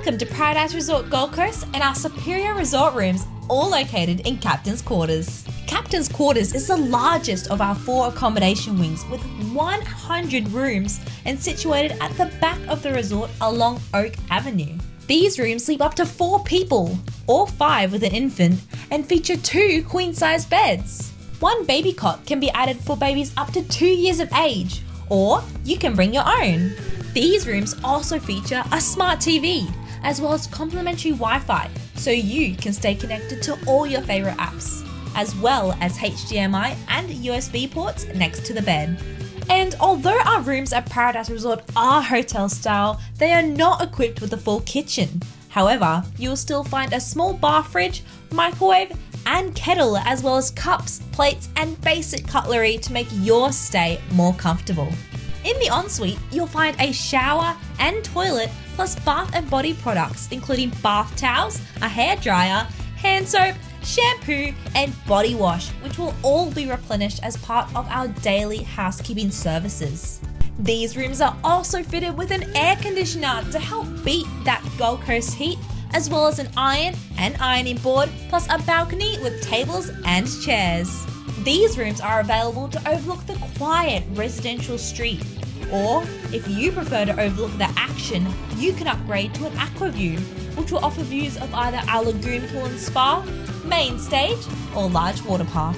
Welcome to Paradise Resort Gold Coast and our superior resort rooms, all located in Captain's Quarters. Captain's Quarters is the largest of our 4 accommodation wings with 100 rooms and situated at the back of the resort along Oak Avenue. These rooms sleep up to 4 people, or 5 with an infant, and feature 2 queen-size beds. 1 baby cot can be added for babies up to 2 years of age, or you can bring your own. These rooms also feature a smart TV, as well as complimentary Wi-Fi, so you can stay connected to all your favorite apps, as well as HDMI and USB ports next to the bed. And although our rooms at Paradise Resort are hotel style, they are not equipped with a full kitchen. However, you'll still find a small bar fridge, microwave, and kettle, as well as cups, plates, and basic cutlery to make your stay more comfortable. In the ensuite, you'll find a shower and toilet, plus bath and body products, including bath towels, a hair dryer, hand soap, shampoo, and body wash, which will all be replenished as part of our daily housekeeping services. These rooms are also fitted with an air conditioner to help beat that Gold Coast heat, as well as an iron and ironing board, plus a balcony with tables and chairs. These rooms are available to overlook the quiet residential street, or if you prefer to overlook the action, you can upgrade to an aqua view, which will offer views of either our lagoon pool and spa, main stage, or large water park.